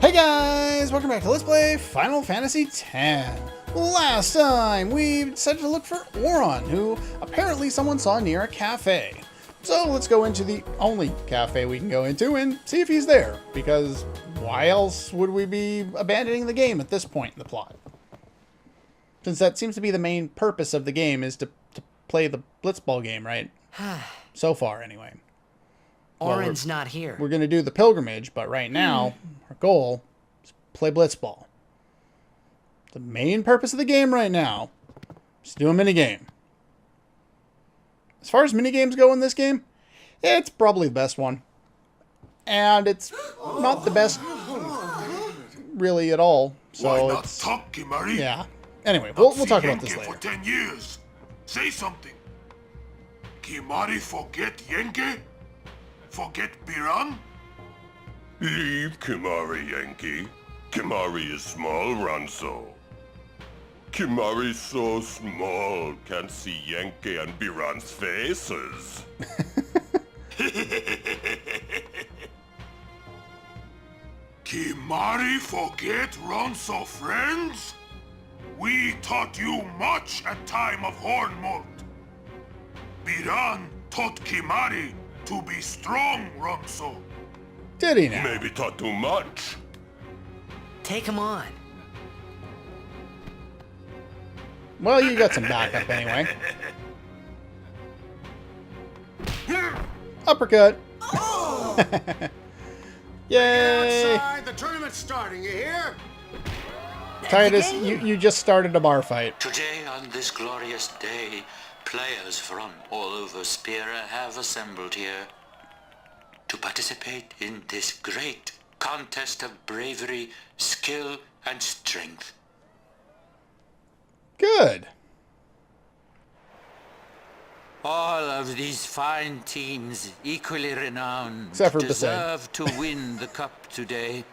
Hey guys, welcome back to Let's Play Final Fantasy X. Last time, we decided to look for Auron, who apparently someone saw near a cafe. So let's go into the only cafe we can go into and see if he's there, because why else would we be abandoning the game at this point in the plot? Since that seems to be the main purpose of the game, is to play the Blitzball game, right? So far, anyway. Auron's not here. We're going to do the pilgrimage, but right now, our goal is play Blitzball. The main purpose of the game right now is to do a minigame. As far as minigames go in this game, it's probably the best one. And it's not the best really at all. So why not it's, talk, Kimari? yeah. Anyway, we'll talk about this Yenke later. for 10 years. Say something. Kimari forget Yenke? Forget Biran? Leave Kimari, Yankee. Kimari is small, Ranso. Kimari's so small, can't see Yankee and Biran's faces. Kimari forget Ronso friends? We taught you much at time of Hornmold. Biran taught Kimari to be strong, Ronso. Did he now? Maybe taught too much. Take him on. Well, you got some backup anyway. Uppercut. Oh! Yay! Outside, the tournament's starting, you hear? Titus, you just started a bar fight. Today, on this glorious day, players from all over Spira have assembled here to participate in this great contest of bravery, skill, and strength. Good. All of these fine teams, equally renowned, Except for deserve to win the cup today.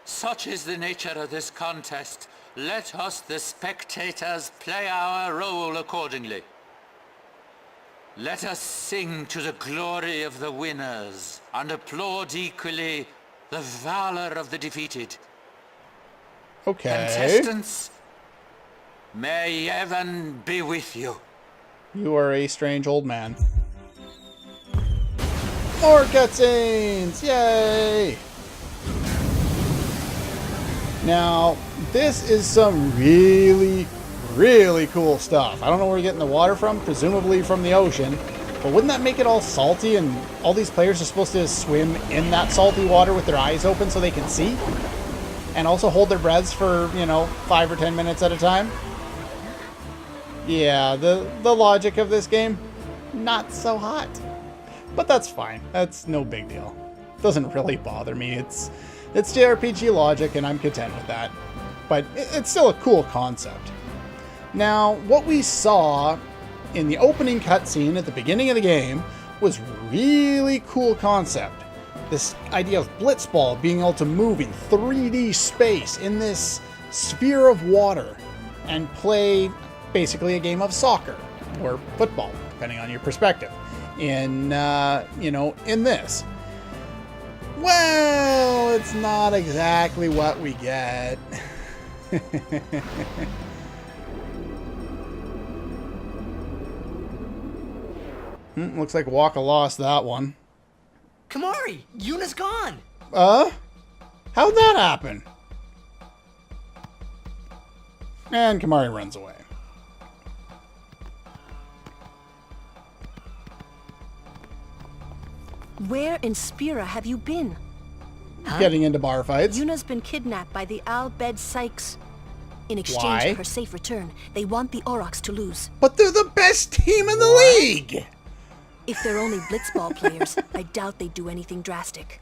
Such is the nature of this contest. Let us, the spectators, play our role accordingly. Let us sing to the glory of the winners and applaud equally the valor of the defeated. Okay. Contestants, may heaven be with you. You are a strange old man. More cutscenes! Yay! Now, this is some really, really cool stuff. I don't know where you're getting the water from, presumably from the ocean. But wouldn't that make it all salty and all these players are supposed to swim in that salty water with their eyes open so they can see? And also hold their breaths for, 5 or 10 minutes at a time? Yeah, the logic of this game, not so hot. But that's fine. That's no big deal. Doesn't really bother me. It's JRPG logic, and I'm content with that. But it's still a cool concept. Now, what we saw in the opening cutscene at the beginning of the game was really cool concept. This idea of Blitzball being able to move in 3D space in this sphere of water and play basically a game of soccer or football, depending on your perspective. In this. Well, it's not exactly what we get. Looks like Waka lost that one. Kimari, Yuna's gone. How'd that happen? And Kimari runs away. Where in Spira have you been? Getting into bar fights. Yuna's been kidnapped by the Al-Bed Sykes. In exchange Why? for her safe return, they want the Aurochs to lose. But they're the best team in the league! If they're only Blitzball players, I doubt they'd do anything drastic.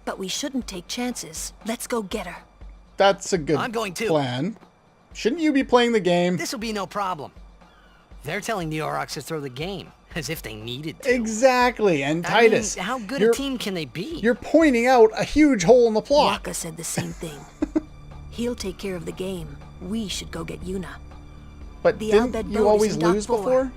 But we shouldn't take chances. Let's go get her. That's a good I'm going too. plan. Shouldn't you be playing the game? This'll be no problem. They're telling the Aurochs to throw the game, as if they needed to. Exactly, and Titus, I mean, how good you're- a team can they be? You're pointing out a huge hole in the plot. Waka said the same thing. He'll take care of the game. We should go get Yuna. But The didn't Al-Bed you boat is always in Dock lose 4. before?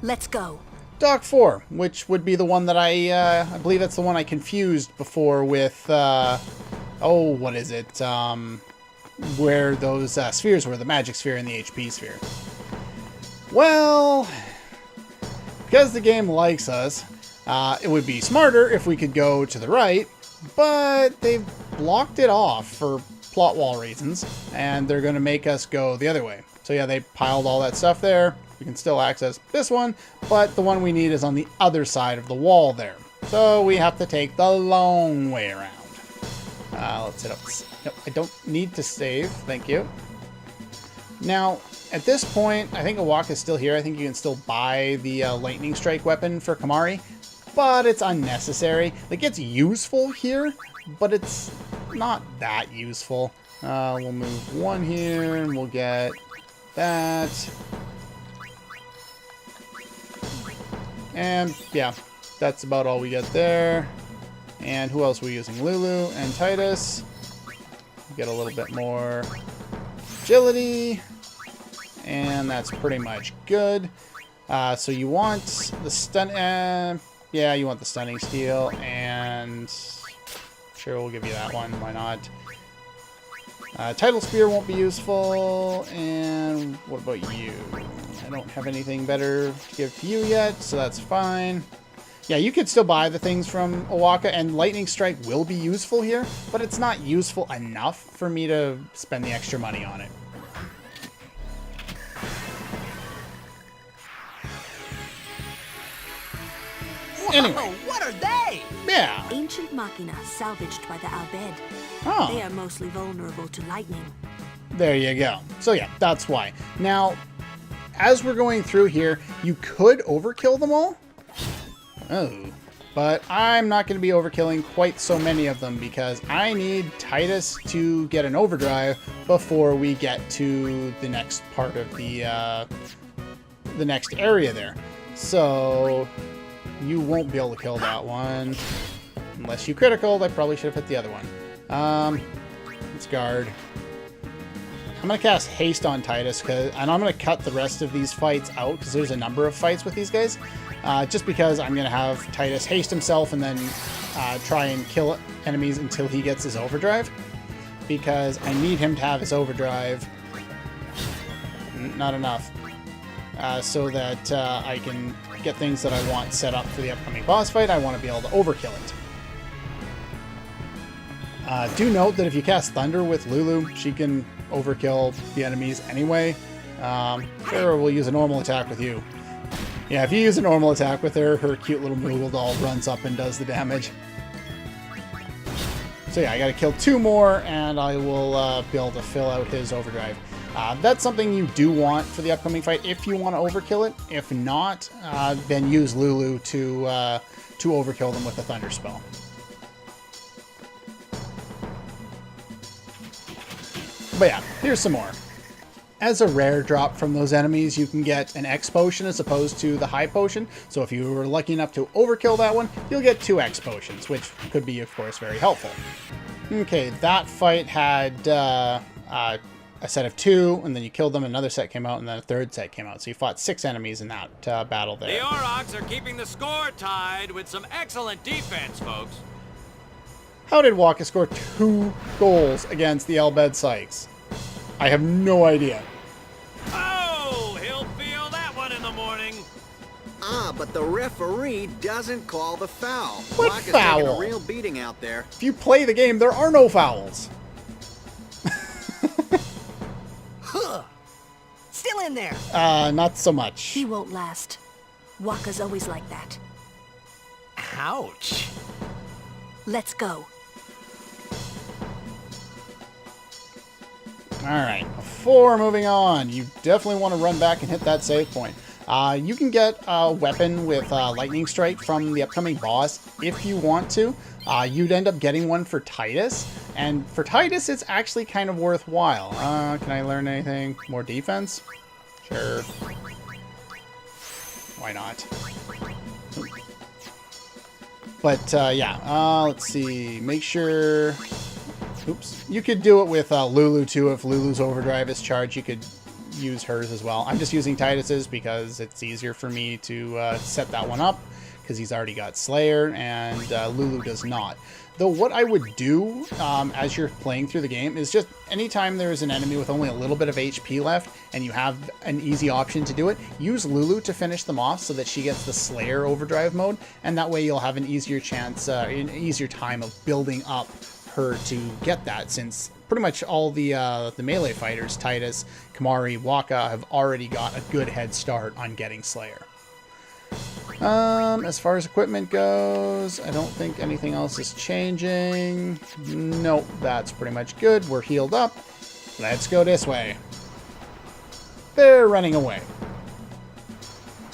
Let's go. Dock 4, which would be the one that I believe that's the one I confused before with oh, what is it? Where those spheres were, the magic sphere and the HP sphere. Well, because the game likes us, it would be smarter if we could go to the right, but they've blocked it off for plot wall reasons, and they're going to make us go the other way. So yeah, they piled all that stuff there. We can still access this one, but the one we need is on the other side of the wall there. So we have to take the long way around. Let's hit up. Nope, I don't need to save. Thank you. Now, at this point, I think Awaka is still here. I think you can still buy the lightning strike weapon for Kimahri, but it's unnecessary. Like, it's useful here, but it's not that useful. We'll move one here, and we'll get that. And, yeah, that's about all we get there. And who else are we using? Lulu and Titus. Get a little bit more agility. And that's pretty much good. So you want the stun... yeah, you want the stunning steel. And sure, we'll give you that one. Why not? Tidal spear won't be useful. And what about you? I don't have anything better to give to you yet, so that's fine. Yeah, you could still buy the things from Awaka, and Lightning Strike will be useful here, but it's not useful enough for me to spend the extra money on it. Anyway. Whoa, what are they? Yeah. Ancient machina salvaged by the Albed. Oh. They are mostly vulnerable to lightning. There you go. So yeah, that's why. Now, as we're going through here, you could overkill them all. Oh, but I'm not going to be overkilling quite so many of them because I need Titus to get an overdrive before we get to the next part of the next area there. So you won't be able to kill that one unless you critical. I probably should have hit the other one. Let's guard. I'm going to cast haste on Titus, and I'm going to cut the rest of these fights out because there's a number of fights with these guys. Just because I'm going to have Titus haste himself and then try and kill enemies until he gets his overdrive. Because I need him to have his overdrive. Not enough. So that I can get things that I want set up for the upcoming boss fight. I want to be able to overkill it. Do note that if you cast Thunder with Lulu, she can overkill the enemies anyway. Sure, we'll use a normal attack with you. Yeah, if you use a normal attack with her, her cute little Moogle doll runs up and does the damage. So yeah, I gotta kill 2 more, and I will be able to fill out his overdrive. That's something you do want for the upcoming fight if you want to overkill it. If not, then use Lulu to overkill them with a Thunder spell. But yeah, here's some more. As a rare drop from those enemies, you can get an X potion as opposed to the high potion. So if you were lucky enough to overkill that one, you'll get 2 X potions, which could be, of course, very helpful. Okay, that fight had a set of 2, and then you killed them, another set came out, and then a third set came out. So you fought 6 enemies in that battle there. The Aurochs are keeping the score tied with some excellent defense, folks. How did Waka score 2 goals against the Albed Sykes? I have no idea. Oh, he'll feel that one in the morning. But the referee doesn't call the foul. What Waka's foul? taking a real beating out there. If you play the game, there are no fouls. Huh. Still in there. Not so much. He won't last. Waka's always like that. Ouch. Let's go. Alright, before moving on, you definitely want to run back and hit that save point. You can get a weapon with Lightning Strike from the upcoming boss if you want to. You'd end up getting one for Titus, and for Titus it's actually kind of worthwhile. Can I learn anything? More defense? Sure. Why not? But yeah, let's see. Make sure... Oops. You could do it with Lulu too. If Lulu's overdrive is charged, you could use hers as well. I'm just using Titus's because it's easier for me to set that one up because he's already got Slayer and Lulu does not. Though what I would do as you're playing through the game is just anytime there's an enemy with only a little bit of HP left and you have an easy option to do it, use Lulu to finish them off so that she gets the Slayer overdrive mode, and that way you'll have an easier chance, an easier time of building up her to get that, since pretty much all the melee fighters, Titus, Kimahri, Waka, have already got a good head start on getting Slayer. As far as equipment goes, I don't think anything else is changing. Nope, that's pretty much good. We're healed up. Let's go this way. They're running away.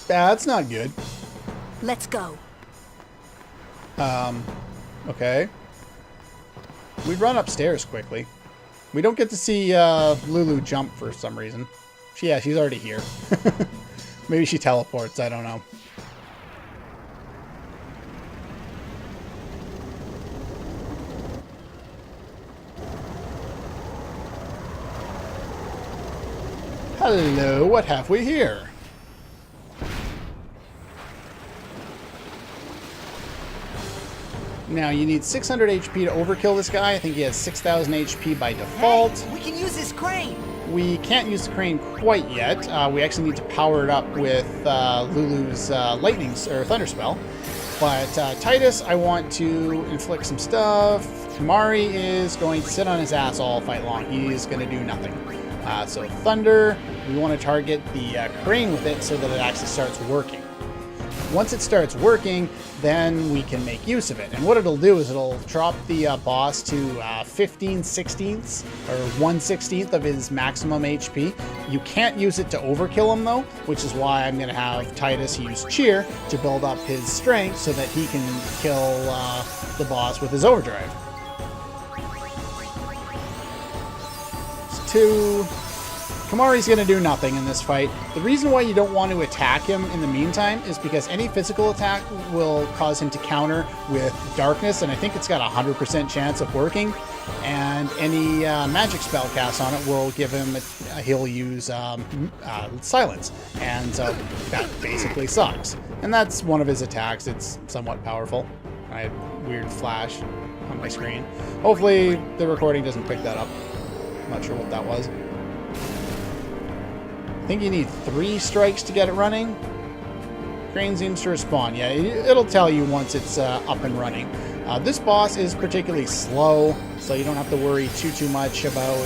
That's not good. Let's go. Okay. We run upstairs quickly. We don't get to see Lulu jump for some reason. Yeah, she's already here. Maybe she teleports, I don't know. Hello, what have we here? Now, you need 600 HP to overkill this guy. I think he has 6,000 HP by default. Hey, we can use this crane. We can't use the crane quite yet. We actually need to power it up with Lulu's lightning or thunder spell. But Titus, I want to inflict some stuff. Kimahri is going to sit on his ass all fight long. He's going to do nothing. So thunder, we want to target the crane with it so that it actually starts working. Once it starts working, then we can make use of it. And what it'll do is it'll drop the boss to 15/16ths or 1/16th of his maximum HP. You can't use it to overkill him though, which is why I'm going to have Titus use Cheer to build up his strength so that he can kill the boss with his overdrive. It's 2. Kimahri's going to do nothing in this fight. The reason why you don't want to attack him in the meantime is because any physical attack will cause him to counter with darkness, and I think it's got a 100% chance of working. And any magic spell cast on it will give him, he'll use silence. And so that basically sucks. And that's one of his attacks. It's somewhat powerful. I had a weird flash on my screen. Hopefully the recording doesn't pick that up. I'm not sure what that was. I think you need 3 strikes to get it running. Crane seems to respawn. Yeah, it'll tell you once it's up and running. This boss is particularly slow, so you don't have to worry too much about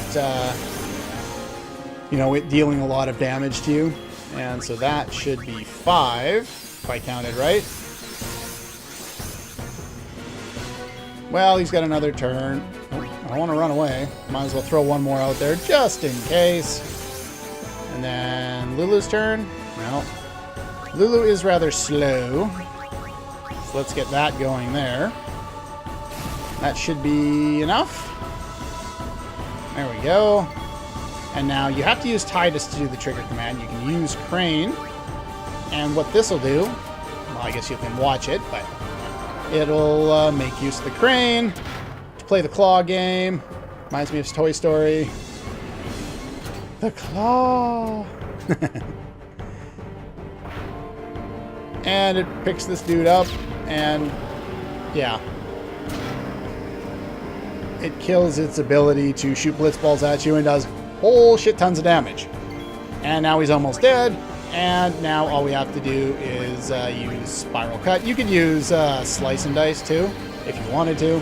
it dealing a lot of damage to you. And so that should be 5, if I counted right. Well, he's got another turn. Oh, I don't want to run away. Might as well throw one more out there just in case. And then Lulu's turn. Well, Lulu is rather slow. So let's get that going there. That should be enough. There we go. And now you have to use Titus to do the trigger command. You can use Crane. And what this will do, well, I guess you can watch it, but it'll make use of the Crane to play the claw game. Reminds me of Toy Story. The claw! And it picks this dude up, and yeah. It kills its ability to shoot blitzballs at you and does whole shit tons of damage. And now he's almost dead, and now all we have to do is use Spiral Cut. You could use Slice and Dice too, if you wanted to,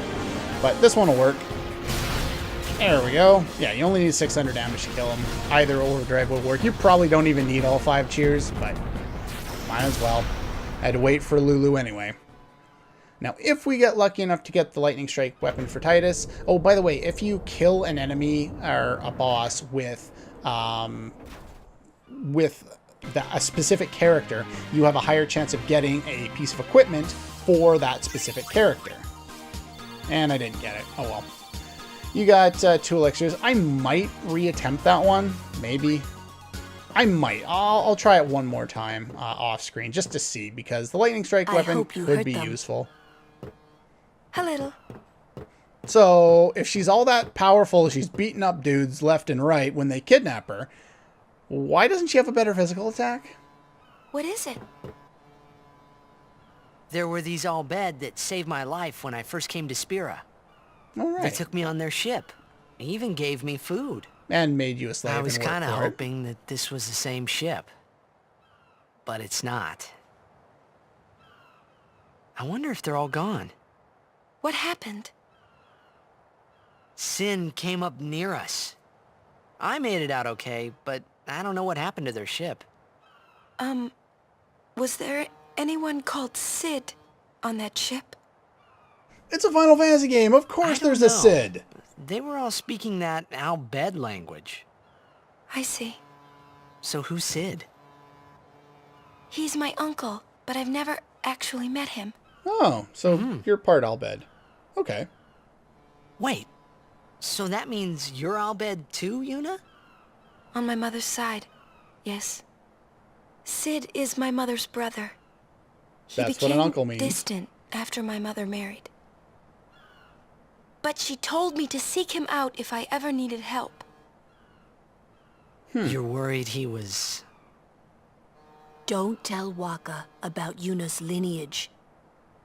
but this one will work. There we go. Yeah, you only need 600 damage to kill him. Either overdrive will work. You probably don't even need all 5 cheers, but might as well. I had to wait for Lulu anyway. Now, if we get lucky enough to get the Lightning Strike weapon for Titus... Oh, by the way, if you kill an enemy or a boss with a specific character, you have a higher chance of getting a piece of equipment for that specific character. And I didn't get it. Oh well. You got 2 elixirs. I might reattempt that one. Maybe. I might. I'll try it one more time off screen just to see, because the Lightning Strike weapon could be useful. A little. So, if she's all that powerful, she's beating up dudes left and right when they kidnap her, why doesn't she have a better physical attack? What is it? There were these Al Bhed that saved my life when I first came to Spira. All They right. took me on their ship. They even gave me food. And made you a slave. I was and work kind of for it. hoping that this was the same ship. But it's not. I wonder if they're all gone. What happened? Sin came up near us. I made it out okay, but I don't know what happened to their ship. Was there anyone called Sid on that ship? It's a Final Fantasy game. Of course I don't there's a know. Sid. They were all speaking that Al Bhed language. I see. So who's Sid? He's my uncle, but I've never actually met him. Oh, so you're part Al Bhed. Okay. Wait, so that means you're Al Bhed too, Yuna? On my mother's side, yes. Sid is my mother's brother. He That's what an became uncle means. distant after my mother married. But she told me to seek him out if I ever needed help. You're worried he was... Don't tell Waka about Yuna's lineage.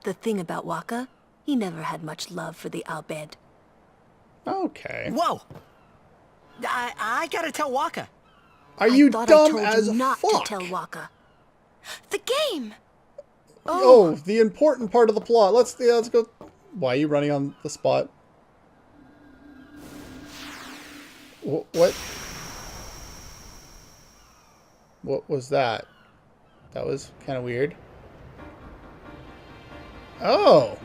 The thing about Waka, he never had much love for the Al Bhed. Okay. Whoa! I gotta tell Waka. Are you I thought dumb I told as you not fuck? to tell Waka. The game! Oh, the important part of the plot. Let's go. Why are you running on the spot? What? What was that? That was kind of weird. Oh!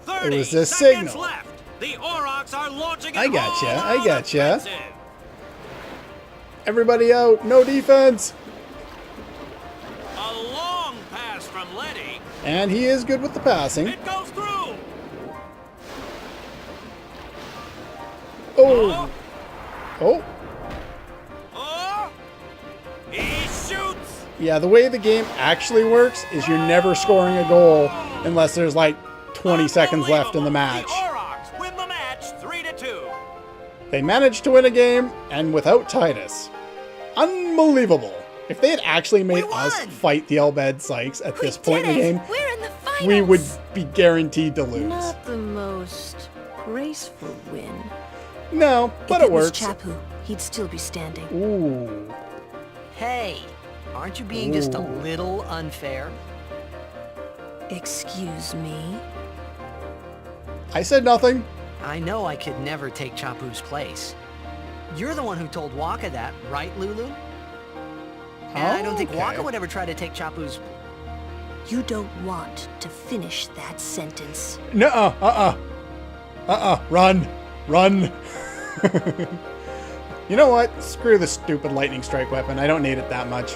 30 It was a seconds signal. left. The Aurochs are launching I an gotcha, I all-out gotcha. offensive. Everybody out! No defense! A long pass from Letty. And he is good with the passing. It goes through. Oh! Oh! Oh! He shoots. Yeah, the way the game actually works is you're never scoring a goal unless there's like 20 seconds left in the match. The Aurochs win the match 3-2. They managed to win a game, and without Titus. Unbelievable. If they had actually made We us won! fight the Al Bhed Sykes at this point in the game, We're in the finals! we would be guaranteed to lose. Not the most graceful win. No, but if it was works. Chapu, he'd still be standing. Ooh. Hey, aren't you being just a Ooh. little unfair? Excuse me? I said nothing. I know I could never take Chapu's place. You're the one who told Waka that, right, Lulu? And I don't think Okay. Waka would ever try to take Chapu's... You don't want to finish that sentence. Nuh-uh, run, run. You know what? Screw the stupid lightning strike weapon. I don't need it that much.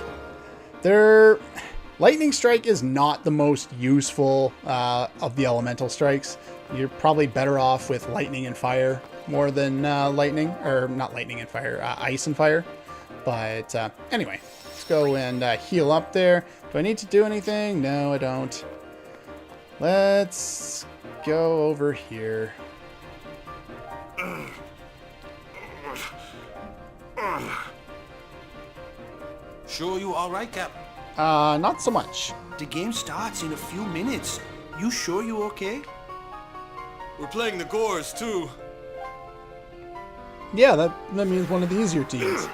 Lightning strike is not the most useful of the elemental strikes. You're probably better off with lightning and fire more than lightning, or not lightning and fire, ice and fire. But anyway, let's go and heal up there. Do I need to do anything? No, I don't. Let's go over here. Sure you all right, Cap? Not so much. The game starts in a few minutes. You sure you okay? We're playing the Gores, too. Yeah, that means one of the easier teams.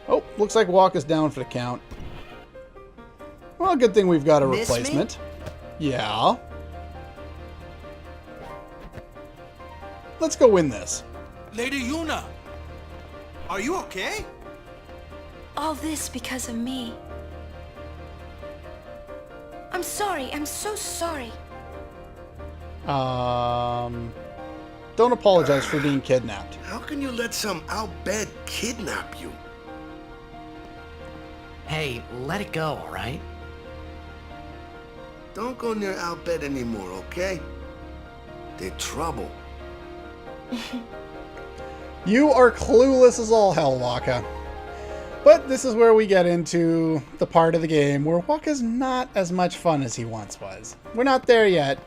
Oh, looks like Walk is down for the count. Well, good thing we've got a Miss me? replacement. Yeah. Let's go win this. Lady Yuna, are you okay? All this because of me. I'm sorry. I'm so sorry. Don't apologize for being kidnapped. How can you let some Al Bhed kidnap you? Hey, let it go, all right? Don't go near Al Bhed anymore, okay? They're trouble. You are clueless as all hell, Waka. But this is where we get into the part of the game where Waka's not as much fun as he once was. We're not there yet,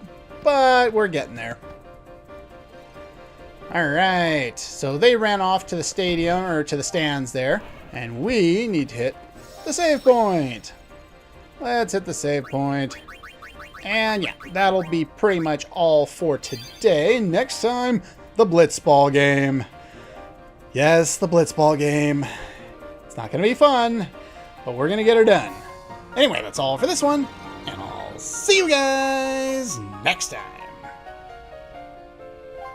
but we're getting there. Alright, so they ran off to the stadium, or to the stands there, and we need to hit the save point. Let's hit the save point. And yeah, that'll be pretty much all for today. Next time, the Blitzball game. Yes, the Blitzball game. It's not going to be fun, but we're going to get her done. Anyway, that's all for this one, and I'll see you guys next time.